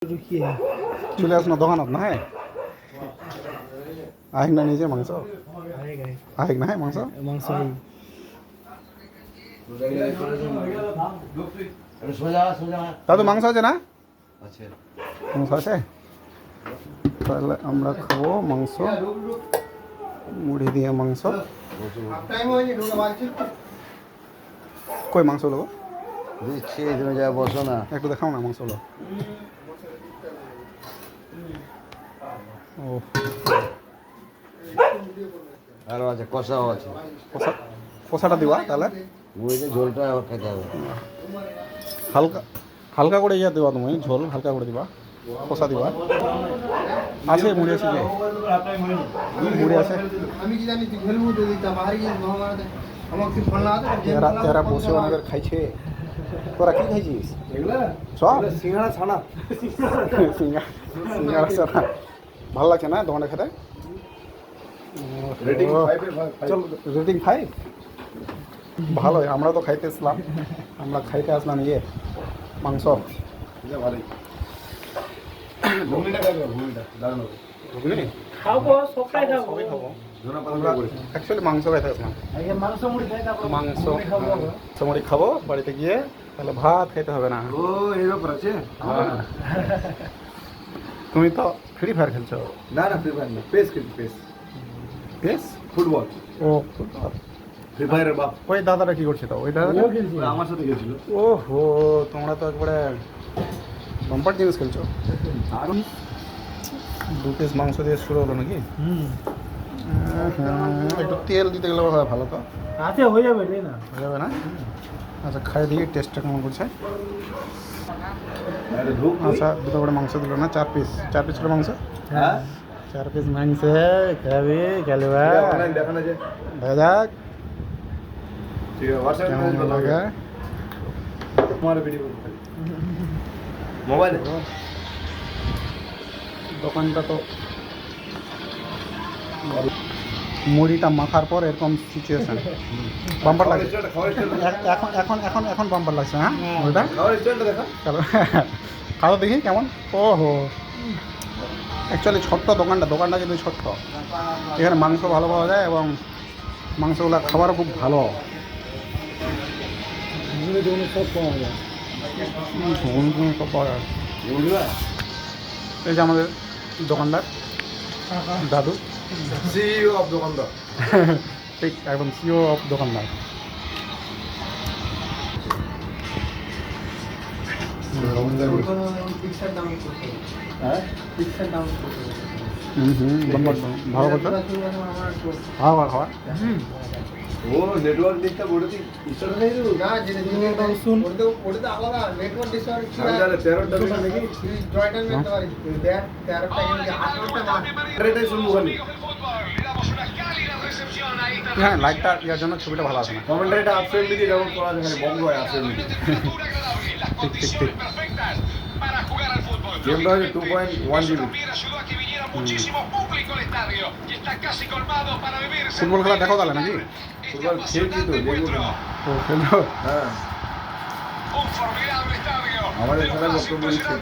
চলে আস না দোকানত না হ্যাঁ আহিক না নিজে মাংস আহিক না হ্যাঁ মাংস মাংস দাদু মাংস আছে না মাংস আছে তাহলে আমরা খাবো মাংস মুড়ি দিয়ে মাংস কই মাংস লোক দিচ্ছি তুমি যা বসো না একটু দেখাও না মাংস লোক ও আরও আছে কষাও আছে কষা কষাটা দিবা তাহলে মুড়িতে ঝোলটা খেতে হবে হালকা হালকা করে ইয়ে দিবা তুমি ঝোল হালকা করে দিবা কষা দিবা আছে মুড়ি আছে যে মুড়ি আছে আমি কি জানি তুই খেলবো তো দিতা বাহারি মহামারাতে আমাকে ফোন লাগা তেরা তেরা বসে ওনাদের খাইছে তোরা কি খাইছিস সব সিঙ্গাড়া ছানা সিঙ্গারা ছানা ভালো লাগছে না দোকানে খেতে চল রেটিং 5 ভালোই আমরা তো খাইতে আসলাম আমরা খাইতে আসলাম ইয়ে মাংস ঘুগনি খাবো সবটাই খাবো সবই খাবো আমরা অ্যাকচুয়ালি মাংস খাইতে আসলাম আগে মাংস মুড়ি খাই তারপর মাংস সমরি খাবো বাড়িতে গিয়ে তাহলে ভাত খাইতে হবে না ও এই ব্যাপার আছে হ্যাঁ। তুমি তো ফ্রি ফায়ার খেলছো না না ফ্রি ফায়ার না পেস খেলছি পেস বেশ ফুটবল ও ফ্রি ফায়ারের বাপ ওই দাদাটা কি করছে তো ওই দাদা আমার সাথে গেছিল ওহো তোমরা তো একবারে বাম্পার জিনিস খেলছো আর 2 পিস মাংস দিয়ে শুরু হলো নাকি একটু তেল দিতে গেলে হয় ভালো তো আচ্ছা হয়ে যাবে রে না হয়ে যাবে না আচ্ছা খাই দিয়ে টেস্টটা কেমন করছে আচ্ছা দুটো করে মাংস দিল না 4 পিস ছিল মাংস হ্যাঁ 4 পিস মাংস খাবি খেলবা অনলাইন দেখানো যে দাদা ঠিক আছে হোয়াটসঅ্যাপে কেমন মেসেজ লাগে তোমার ভিডিও মোবাইলে দোকানটা তো মুড়িটা মাখার পর এরকম সিচুয়েশন বাম্পার লাগছে এখন এখন এখন এখন বাম্পার লাগছে হ্যাঁ মুড়িটা খাওয়ার স্টাইলটা দেখা চলো খাওয়া দেখি কেমন ওহো অ্যাকচুয়ালি ছোট্ট দোকানটা কিন্তু ছোট্ট এখানে মাংস ভালো পাওয়া যায় এবং মাংসগুলো খাবারও খুব ভালো সব পাওয়া যায় সব পাওয়া যায় এই যে আমাদের দোকানদার দাদু সিইও অফ দোকানদার ঠিক একদম সিও অফ দোকানদার পিকচার দাম হ্যাঁ পিকচার দাম ভালো করছো খাওয়া খাওয়া ও নেটওয়ার্ক দিকটা বড় দিক ইনস্টল নেই তো না যেটা তুমি শুন ওটা আলাদা নেটওয়ার্ক ডিসঅর্ডার ছিল আমি তাহলে 13টা দিন দেখি জয়টার করতে পারি দেখ 13টা কিন্তু 8টা মাস এটাই শুনবো খালি হ্যাঁ লাইটটা ইয়ার জন্য ছবিটা ভালো আসে না কমেন্টারিটা আপসেট দিকে যেমন করা যায় বঙ্গ হয় আপসেট দিকে ঠিক ঠিক ঠিক গেমটা হচ্ছে 2.1 জিবি ফুটবল খেলা দেখো তাহলে নাকি ফুটবল খেলছি তো দেখবো না ও খেলো হ্যাঁ আমাদের খেলার বক্তব্য দিচ্ছে